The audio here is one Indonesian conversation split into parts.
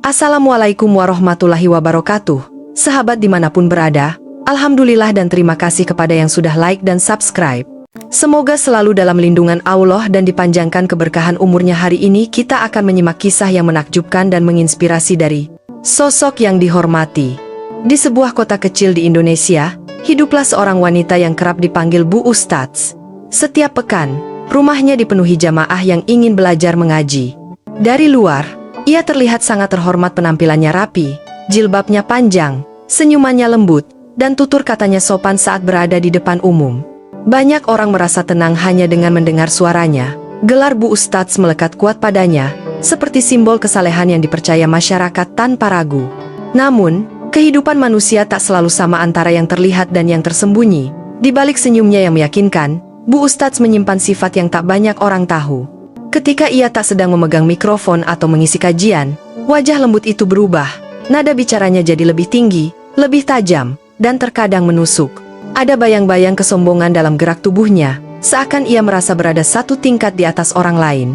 Assalamualaikum warahmatullahi wabarakatuh. Sahabat dimanapun berada, Alhamdulillah dan terima kasih kepada yang sudah like dan subscribe. Semoga selalu dalam lindungan Allah dan dipanjangkan keberkahan umurnya. Hari ini kita akan menyimak kisah yang menakjubkan dan menginspirasi dari sosok yang dihormati. Di sebuah kota kecil di Indonesia, hiduplah seorang wanita yang kerap dipanggil Bu Ustadz. Setiap pekan, rumahnya dipenuhi jamaah yang ingin belajar mengaji. Dari luar, ia terlihat sangat terhormat, penampilannya rapi, jilbabnya panjang, senyumannya lembut, dan tutur katanya sopan saat berada di depan umum. Banyak orang merasa tenang hanya dengan mendengar suaranya. Gelar Bu Ustadz melekat kuat padanya, seperti simbol kesalehan yang dipercaya masyarakat tanpa ragu. Namun, kehidupan manusia tak selalu sama antara yang terlihat dan yang tersembunyi. Di balik senyumnya yang meyakinkan, Bu Ustadz menyimpan sifat yang tak banyak orang tahu. Ketika ia tak sedang memegang mikrofon atau mengisi kajian, wajah lembut itu berubah. Nada bicaranya jadi lebih tinggi, lebih tajam, dan terkadang menusuk. Ada bayang-bayang kesombongan dalam gerak tubuhnya, seakan ia merasa berada satu tingkat di atas orang lain.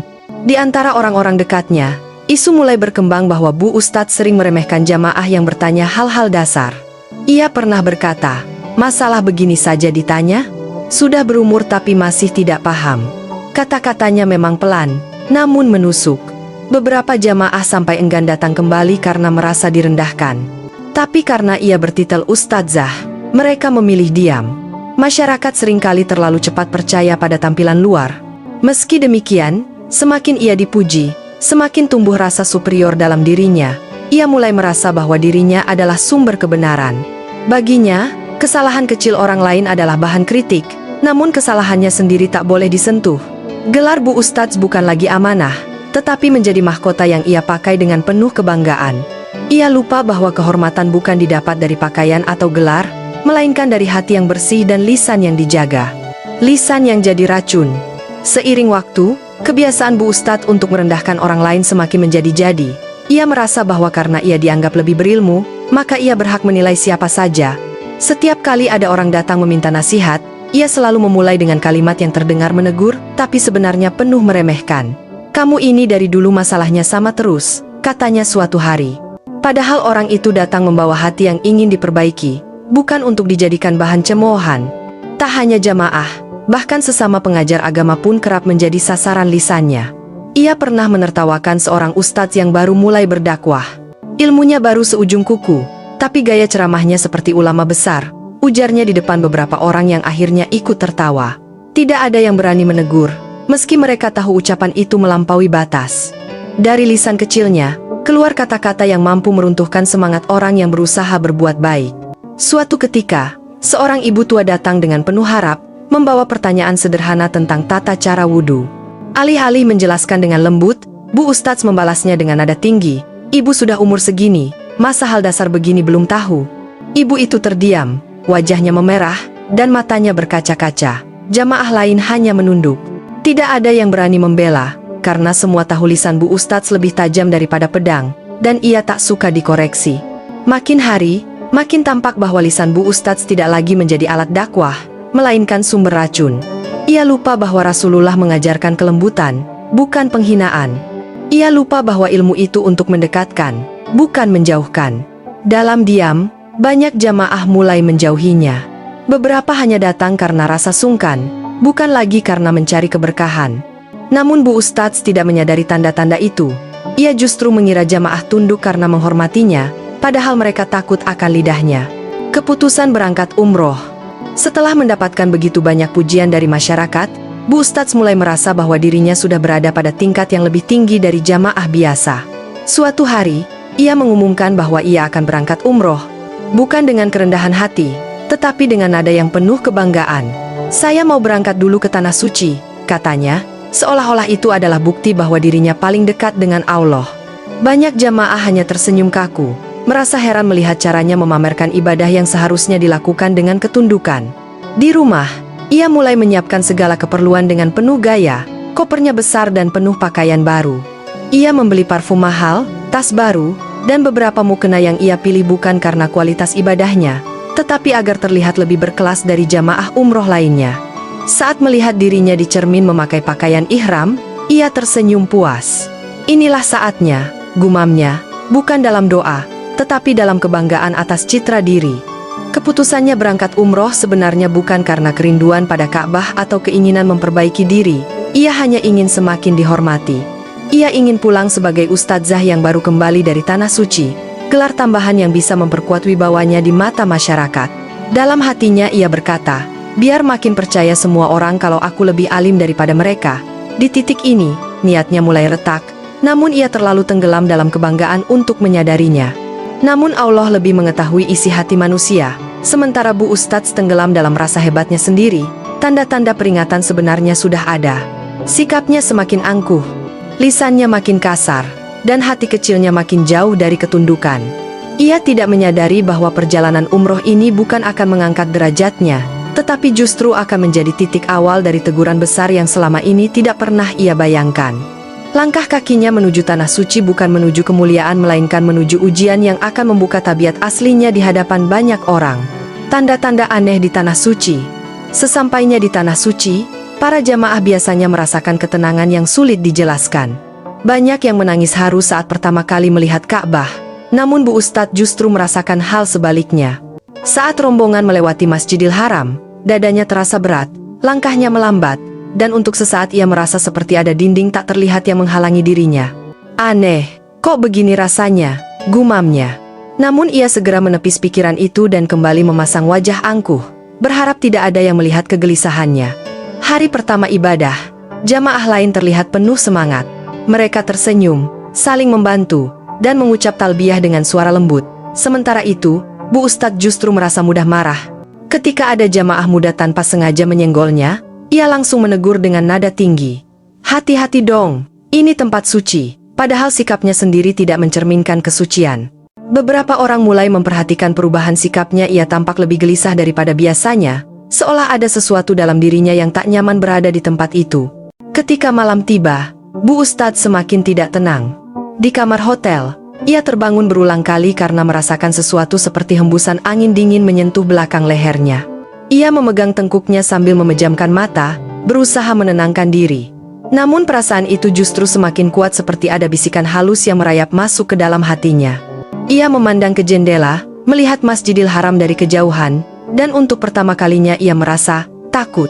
Di antara orang-orang dekatnya, isu mulai berkembang bahwa Bu Ustadz sering meremehkan jamaah yang bertanya hal-hal dasar. Ia pernah berkata, "Masalah begini saja ditanya? Sudah berumur tapi masih tidak paham." Kata-katanya memang pelan, namun menusuk. Beberapa jamaah sampai enggan datang kembali karena merasa direndahkan. Tapi karena ia bertitel Ustadzah, mereka memilih diam. Masyarakat seringkali terlalu cepat percaya pada tampilan luar. Meski demikian, semakin ia dipuji, semakin tumbuh rasa superior dalam dirinya. Ia mulai merasa bahwa dirinya adalah sumber kebenaran. Baginya, kesalahan kecil orang lain adalah bahan kritik, namun kesalahannya sendiri tak boleh disentuh. Gelar Bu Ustadz bukan lagi amanah, tetapi menjadi mahkota yang ia pakai dengan penuh kebanggaan. Ia lupa bahwa kehormatan bukan didapat dari pakaian atau gelar, melainkan dari hati yang bersih dan lisan yang dijaga. Lisan yang jadi racun. Seiring waktu, kebiasaan Bu Ustadz untuk merendahkan orang lain semakin menjadi-jadi. Ia merasa bahwa karena ia dianggap lebih berilmu, maka ia berhak menilai siapa saja. Setiap kali ada orang datang meminta nasihat, ia selalu memulai dengan kalimat yang terdengar menegur, tapi sebenarnya penuh meremehkan. "Kamu ini dari dulu masalahnya sama terus," katanya suatu hari. Padahal orang itu datang membawa hati yang ingin diperbaiki, bukan untuk dijadikan bahan cemoohan. Tak hanya jamaah, bahkan sesama pengajar agama pun kerap menjadi sasaran lisannya. Ia pernah menertawakan seorang ustadz yang baru mulai berdakwah. Ilmunya baru seujung kuku, tapi gaya ceramahnya seperti ulama besar. Ujarnya di depan beberapa orang yang akhirnya ikut tertawa. Tidak ada yang berani menegur, meski mereka tahu ucapan itu melampaui batas. Dari lisan kecilnya, keluar kata-kata yang mampu meruntuhkan semangat orang yang berusaha berbuat baik. Suatu ketika, seorang ibu tua datang dengan penuh harap, membawa pertanyaan sederhana tentang tata cara wudhu. Alih-alih menjelaskan dengan lembut, Bu Ustadz membalasnya dengan nada tinggi, "Ibu sudah umur segini, masa hal dasar begini belum tahu?" Ibu itu terdiam. Wajahnya memerah, dan matanya berkaca-kaca. Jamaah lain hanya menunduk. Tidak ada yang berani membela, karena semua tahu lisan Bu Ustadz lebih tajam daripada pedang, dan ia tak suka dikoreksi. Makin hari, makin tampak bahwa lisan Bu Ustadz tidak lagi menjadi alat dakwah, melainkan sumber racun. Ia lupa bahwa Rasulullah mengajarkan kelembutan, bukan penghinaan. Ia lupa bahwa ilmu itu untuk mendekatkan, bukan menjauhkan. Dalam diam, banyak jamaah mulai menjauhinya. Beberapa hanya datang karena rasa sungkan, bukan lagi karena mencari keberkahan. Namun Bu Ustadz tidak menyadari tanda-tanda itu. Ia justru mengira jamaah tunduk karena menghormatinya, padahal mereka takut akan lidahnya. Keputusan berangkat umroh. Setelah mendapatkan begitu banyak pujian dari masyarakat, Bu Ustadz mulai merasa bahwa dirinya sudah berada pada tingkat yang lebih tinggi dari jamaah biasa. Suatu hari, ia mengumumkan bahwa ia akan berangkat umroh. Bukan dengan kerendahan hati, tetapi dengan nada yang penuh kebanggaan. "Saya mau berangkat dulu ke Tanah Suci," katanya, seolah-olah itu adalah bukti bahwa dirinya paling dekat dengan Allah. Banyak jamaah hanya tersenyum kaku, merasa heran melihat caranya memamerkan ibadah yang seharusnya dilakukan dengan ketundukan. Di rumah, ia mulai menyiapkan segala keperluan dengan penuh gaya, kopernya besar dan penuh pakaian baru. Ia membeli parfum mahal, tas baru, dan beberapa mukena yang ia pilih bukan karena kualitas ibadahnya, tetapi agar terlihat lebih berkelas dari jamaah umroh lainnya. Saat melihat dirinya di cermin memakai pakaian ihram, ia tersenyum puas. "Inilah saatnya," gumamnya, bukan dalam doa, tetapi dalam kebanggaan atas citra diri. Keputusannya berangkat umroh sebenarnya bukan karena kerinduan pada Ka'bah atau keinginan memperbaiki diri, ia hanya ingin semakin dihormati. Ia ingin pulang sebagai ustadzah yang baru kembali dari Tanah Suci, gelar tambahan yang bisa memperkuat wibawanya di mata masyarakat. Dalam hatinya ia berkata, biar makin percaya semua orang kalau aku lebih alim daripada mereka. Di titik ini, niatnya mulai retak, namun ia terlalu tenggelam dalam kebanggaan untuk menyadarinya. Namun Allah lebih mengetahui isi hati manusia, sementara Bu Ustadz tenggelam dalam rasa hebatnya sendiri, tanda-tanda peringatan sebenarnya sudah ada. Sikapnya semakin angkuh, lisannya makin kasar, dan hati kecilnya makin jauh dari ketundukan. Ia tidak menyadari bahwa perjalanan umroh ini bukan akan mengangkat derajatnya, tetapi justru akan menjadi titik awal dari teguran besar yang selama ini tidak pernah ia bayangkan. Langkah kakinya menuju Tanah Suci bukan menuju kemuliaan melainkan menuju ujian yang akan membuka tabiat aslinya di hadapan banyak orang. Tanda-tanda aneh di Tanah Suci. Sesampainya di Tanah Suci, para jamaah biasanya merasakan ketenangan yang sulit dijelaskan. Banyak yang menangis haru saat pertama kali melihat Ka'bah, namun Bu Ustadz justru merasakan hal sebaliknya. Saat rombongan melewati Masjidil Haram, dadanya terasa berat, langkahnya melambat, dan untuk sesaat ia merasa seperti ada dinding tak terlihat yang menghalangi dirinya. Aneh, kok begini rasanya, gumamnya. Namun ia segera menepis pikiran itu dan kembali memasang wajah angkuh, berharap tidak ada yang melihat kegelisahannya. Hari pertama ibadah, jamaah lain terlihat penuh semangat. Mereka tersenyum, saling membantu, dan mengucap talbiyah dengan suara lembut. Sementara itu, Bu Ustadz justru merasa mudah marah. Ketika ada jamaah muda tanpa sengaja menyenggolnya, ia langsung menegur dengan nada tinggi. Hati-hati dong, ini tempat suci, padahal sikapnya sendiri tidak mencerminkan kesucian. Beberapa orang mulai memperhatikan perubahan sikapnya. Ia tampak lebih gelisah daripada biasanya, seolah ada sesuatu dalam dirinya yang tak nyaman berada di tempat itu. Ketika malam tiba, Bu Ustadz semakin tidak tenang. Di kamar hotel, ia terbangun berulang kali karena merasakan sesuatu seperti hembusan angin dingin menyentuh belakang lehernya. Ia memegang tengkuknya sambil memejamkan mata, berusaha menenangkan diri. Namun perasaan itu justru semakin kuat seperti ada bisikan halus yang merayap masuk ke dalam hatinya. Ia memandang ke jendela, melihat Masjidil Haram dari kejauhan, dan untuk pertama kalinya ia merasa takut.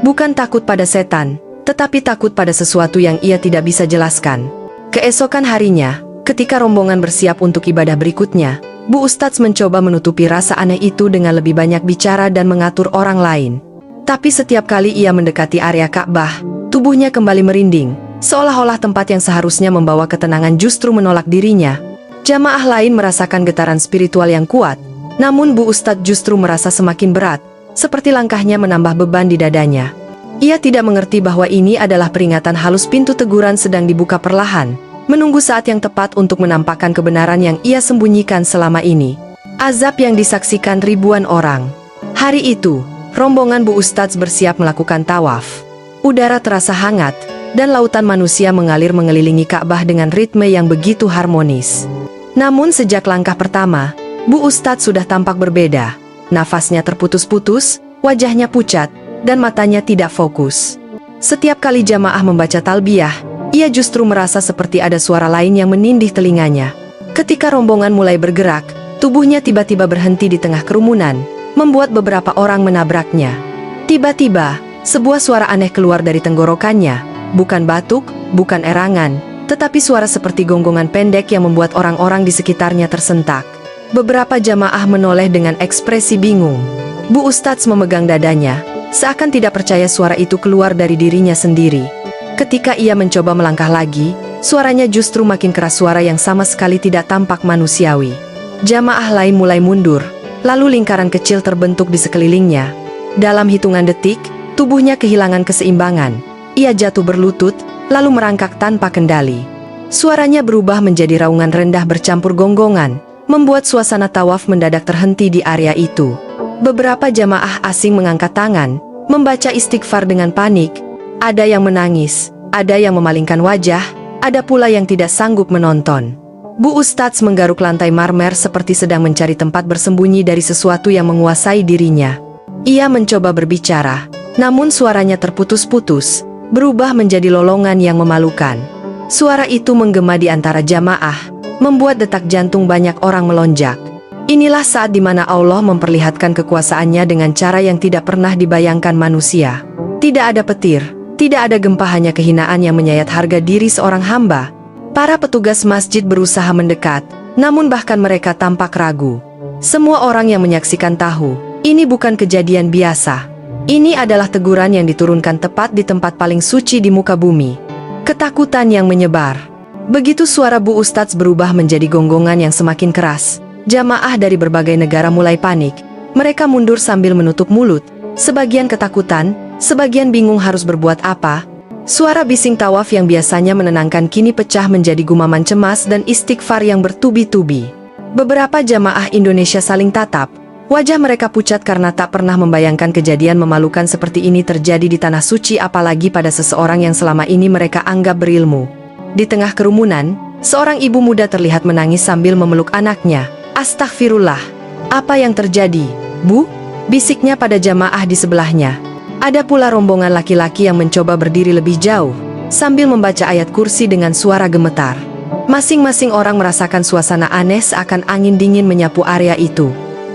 Bukan takut pada setan, tetapi takut pada sesuatu yang ia tidak bisa jelaskan. Keesokan harinya, ketika rombongan bersiap untuk ibadah berikutnya, Bu Ustadz mencoba menutupi rasa aneh itu dengan lebih banyak bicara dan mengatur orang lain. Tapi setiap kali ia mendekati area Ka'bah, tubuhnya kembali merinding, seolah-olah tempat yang seharusnya membawa ketenangan justru menolak dirinya. Jamaah lain merasakan getaran spiritual yang kuat, namun Bu Ustadz justru merasa semakin berat, seperti langkahnya menambah beban di dadanya. Ia tidak mengerti bahwa ini adalah peringatan halus, pintu teguran sedang dibuka perlahan, menunggu saat yang tepat untuk menampakkan kebenaran yang ia sembunyikan selama ini. Azab yang disaksikan ribuan orang. Hari itu, rombongan Bu Ustadz bersiap melakukan tawaf. Udara terasa hangat, dan lautan manusia mengalir mengelilingi Ka'bah dengan ritme yang begitu harmonis. Namun sejak langkah pertama, Bu Ustadz sudah tampak berbeda. Nafasnya terputus-putus, wajahnya pucat, dan matanya tidak fokus. Setiap kali jamaah membaca talbiyah, ia justru merasa seperti ada suara lain yang menindih telinganya. Ketika rombongan mulai bergerak, tubuhnya tiba-tiba berhenti di tengah kerumunan, membuat beberapa orang menabraknya. Tiba-tiba, sebuah suara aneh keluar dari tenggorokannya, bukan batuk, bukan erangan, tetapi suara seperti gonggongan pendek yang membuat orang-orang di sekitarnya tersentak. Beberapa jamaah menoleh dengan ekspresi bingung. Bu Ustadz memegang dadanya, seakan tidak percaya suara itu keluar dari dirinya sendiri. Ketika ia mencoba melangkah lagi, suaranya justru makin keras, suara yang sama sekali tidak tampak manusiawi. Jamaah lain mulai mundur, lalu lingkaran kecil terbentuk di sekelilingnya. Dalam hitungan detik, tubuhnya kehilangan keseimbangan. Ia jatuh berlutut, lalu merangkak tanpa kendali. Suaranya berubah menjadi raungan rendah bercampur gonggongan, membuat suasana tawaf mendadak terhenti di area itu. Beberapa jamaah asing mengangkat tangan, membaca istighfar dengan panik. Ada yang menangis, ada yang memalingkan wajah, ada pula yang tidak sanggup menonton. Bu Ustadz menggaruk lantai marmer seperti sedang mencari tempat bersembunyi dari sesuatu yang menguasai dirinya. Ia mencoba berbicara, namun suaranya terputus-putus, berubah menjadi lolongan yang memalukan. Suara itu menggema di antara jamaah, membuat detak jantung banyak orang melonjak. Inilah saat di mana Allah memperlihatkan kekuasaannya dengan cara yang tidak pernah dibayangkan manusia. Tidak ada petir, tidak ada gempa, hanya kehinaan yang menyayat harga diri seorang hamba. Para petugas masjid berusaha mendekat, namun bahkan mereka tampak ragu. Semua orang yang menyaksikan tahu, ini bukan kejadian biasa. Ini adalah teguran yang diturunkan tepat di tempat paling suci di muka bumi. Ketakutan yang menyebar. Begitu suara Bu Ustadz berubah menjadi gonggongan yang semakin keras, jamaah dari berbagai negara mulai panik. Mereka mundur sambil menutup mulut. Sebagian ketakutan, sebagian bingung harus berbuat apa. Suara bising tawaf yang biasanya menenangkan kini pecah menjadi gumaman cemas dan istighfar yang bertubi-tubi. Beberapa jamaah Indonesia saling tatap. Wajah mereka pucat karena tak pernah membayangkan kejadian memalukan seperti ini terjadi di tanah suci, apalagi pada seseorang yang selama ini mereka anggap berilmu. Di tengah kerumunan, seorang ibu muda terlihat menangis sambil memeluk anaknya. "Astagfirullah, apa yang terjadi, Bu?" bisiknya pada jamaah di sebelahnya. Ada pula rombongan laki-laki yang mencoba berdiri lebih jauh, sambil membaca ayat kursi dengan suara gemetar. Masing-masing orang merasakan suasana aneh seakan angin dingin menyapu area itu.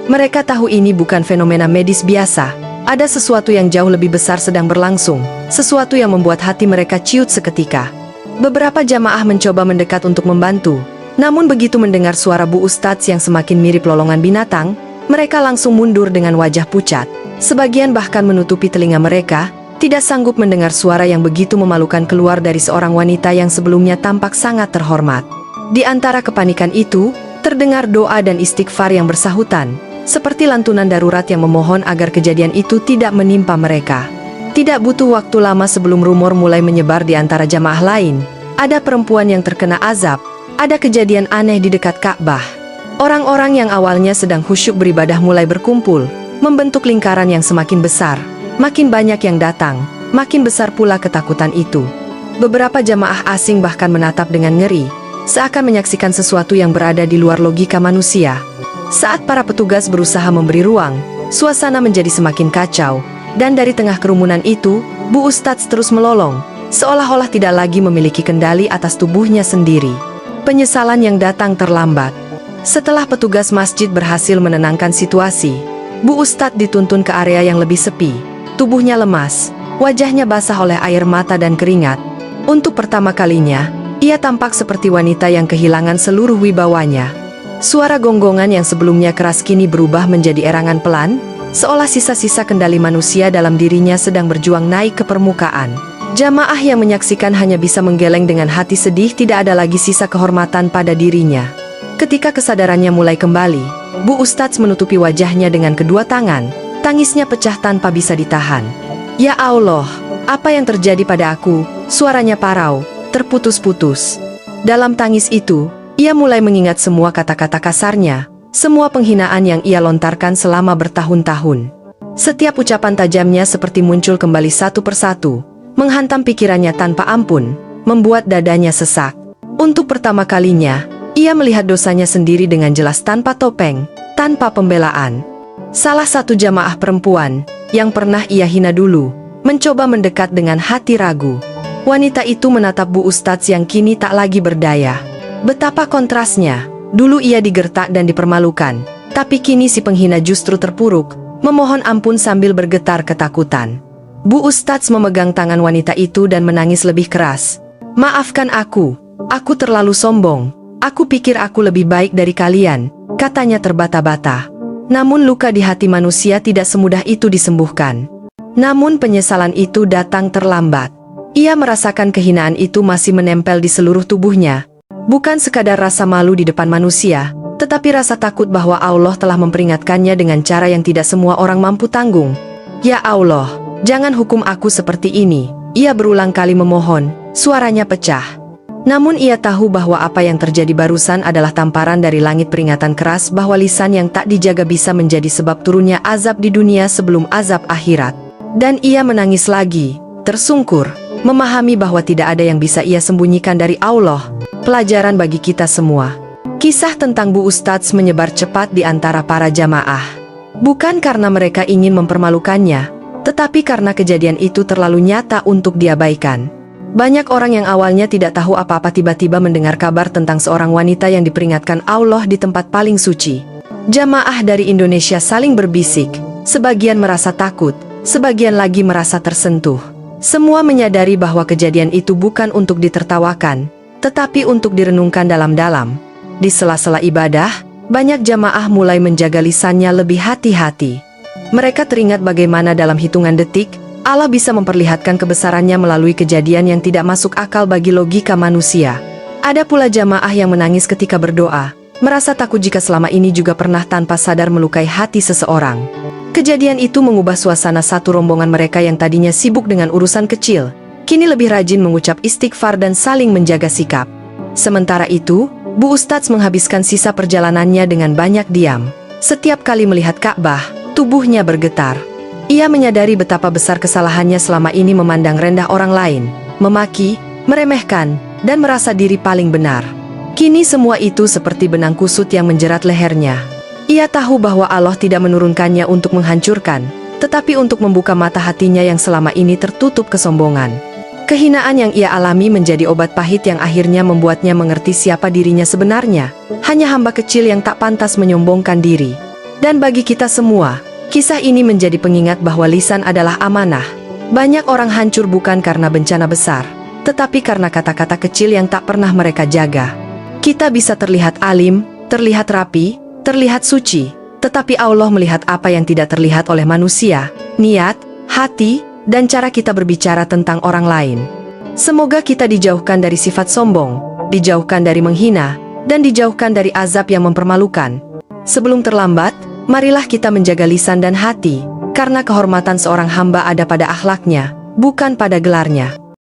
Mereka tahu ini bukan fenomena medis biasa, ada sesuatu yang jauh lebih besar sedang berlangsung, sesuatu yang membuat hati mereka ciut seketika. Beberapa jamaah mencoba mendekat untuk membantu. Namun begitu mendengar suara Bu Ustadz yang semakin mirip lolongan binatang, mereka langsung mundur dengan wajah pucat. Sebagian bahkan menutupi telinga mereka, tidak sanggup mendengar suara yang begitu memalukan keluar dari seorang wanita yang sebelumnya tampak sangat terhormat. Di antara kepanikan itu, terdengar doa dan istighfar yang bersahutan, seperti lantunan darurat yang memohon agar kejadian itu tidak menimpa mereka. Tidak butuh waktu lama sebelum rumor mulai menyebar di antara jamaah lain. Ada perempuan yang terkena azab. Ada kejadian aneh di dekat Ka'bah. Orang-orang yang awalnya sedang khusyuk beribadah mulai berkumpul, membentuk lingkaran yang semakin besar. Makin banyak yang datang, makin besar pula ketakutan itu. Beberapa jamaah asing bahkan menatap dengan ngeri, seakan menyaksikan sesuatu yang berada di luar logika manusia. Saat para petugas berusaha memberi ruang, suasana menjadi semakin kacau, dan dari tengah kerumunan itu, Bu Ustadz terus melolong, seolah-olah tidak lagi memiliki kendali atas tubuhnya sendiri. Penyesalan yang datang terlambat. Setelah petugas masjid berhasil menenangkan situasi, Bu Ustadz dituntun ke area yang lebih sepi. Tubuhnya lemas, wajahnya basah oleh air mata dan keringat. Untuk pertama kalinya, ia tampak seperti wanita yang kehilangan seluruh wibawanya. Suara gonggongan yang sebelumnya keras kini berubah menjadi erangan pelan, seolah sisa-sisa kendali manusia dalam dirinya sedang berjuang naik ke permukaan. Jamaah yang menyaksikan hanya bisa menggeleng dengan hati sedih, tidak ada lagi sisa kehormatan pada dirinya. Ketika kesadarannya mulai kembali, Bu Ustadz menutupi wajahnya dengan kedua tangan, tangisnya pecah tanpa bisa ditahan. "Ya Allah, apa yang terjadi pada aku?" Suaranya parau, terputus-putus. Dalam tangis itu, ia mulai mengingat semua kata-kata kasarnya, semua penghinaan yang ia lontarkan selama bertahun-tahun. Setiap ucapan tajamnya seperti muncul kembali satu persatu, menghantam pikirannya tanpa ampun, membuat dadanya sesak. Untuk pertama kalinya, ia melihat dosanya sendiri dengan jelas tanpa topeng, tanpa pembelaan. Salah satu jamaah perempuan, yang pernah ia hina dulu, mencoba mendekat dengan hati ragu. Wanita itu menatap Bu Ustadz yang kini tak lagi berdaya. Betapa kontrasnya, dulu ia digertak dan dipermalukan, tapi kini si penghina justru terpuruk, memohon ampun sambil bergetar ketakutan. Bu Ustadz memegang tangan wanita itu dan menangis lebih keras. "Maafkan aku terlalu sombong. Aku pikir aku lebih baik dari kalian," katanya terbata-bata. Namun luka di hati manusia tidak semudah itu disembuhkan. Namun penyesalan itu datang terlambat. Ia merasakan kehinaan itu masih menempel di seluruh tubuhnya. Bukan sekadar rasa malu di depan manusia, tetapi rasa takut bahwa Allah telah memperingatkannya dengan cara yang tidak semua orang mampu tanggung. "Ya Allah, jangan hukum aku seperti ini," ia berulang kali memohon, suaranya pecah. Namun ia tahu bahwa apa yang terjadi barusan adalah tamparan dari langit, peringatan keras bahwa lisan yang tak dijaga bisa menjadi sebab turunnya azab di dunia sebelum azab akhirat. Dan ia menangis lagi, tersungkur, memahami bahwa tidak ada yang bisa ia sembunyikan dari Allah. Pelajaran bagi kita semua. Kisah tentang Bu Ustadz menyebar cepat di antara para jamaah. Bukan karena mereka ingin mempermalukannya, tetapi karena kejadian itu terlalu nyata untuk diabaikan. Banyak orang yang awalnya tidak tahu apa-apa tiba-tiba mendengar kabar tentang seorang wanita yang diperingatkan Allah di tempat paling suci. Jamaah dari Indonesia saling berbisik, sebagian merasa takut, sebagian lagi merasa tersentuh. Semua menyadari bahwa kejadian itu bukan untuk ditertawakan, tetapi untuk direnungkan dalam-dalam. Di sela-sela ibadah, banyak jamaah mulai menjaga lisannya lebih hati-hati. Mereka teringat bagaimana dalam hitungan detik, Allah bisa memperlihatkan kebesarannya melalui kejadian yang tidak masuk akal bagi logika manusia. Ada pula jamaah yang menangis ketika berdoa, merasa takut jika selama ini juga pernah tanpa sadar melukai hati seseorang. Kejadian itu mengubah suasana satu rombongan mereka yang tadinya sibuk dengan urusan kecil, kini lebih rajin mengucap istighfar dan saling menjaga sikap. Sementara itu, Bu Ustadz menghabiskan sisa perjalanannya dengan banyak diam. Setiap kali melihat Ka'bah, tubuhnya bergetar. Ia menyadari betapa besar kesalahannya selama ini memandang rendah orang lain, memaki, meremehkan, dan merasa diri paling benar. Kini semua itu seperti benang kusut yang menjerat lehernya. Ia tahu bahwa Allah tidak menurunkannya untuk menghancurkan, tetapi untuk membuka mata hatinya yang selama ini tertutup kesombongan. Kehinaan yang ia alami menjadi obat pahit yang akhirnya membuatnya mengerti siapa dirinya sebenarnya, hanya hamba kecil yang tak pantas menyombongkan diri. Dan bagi kita semua, kisah ini menjadi pengingat bahwa lisan adalah amanah. Banyak orang hancur bukan karena bencana besar, tetapi karena kata-kata kecil yang tak pernah mereka jaga. Kita bisa terlihat alim, terlihat rapi, terlihat suci, tetapi Allah melihat apa yang tidak terlihat oleh manusia, niat, hati, dan cara kita berbicara tentang orang lain. Semoga kita dijauhkan dari sifat sombong, dijauhkan dari menghina, dan dijauhkan dari azab yang mempermalukan. Sebelum terlambat, marilah kita menjaga lisan dan hati, karena kehormatan seorang hamba ada pada akhlaknya, bukan pada gelarnya.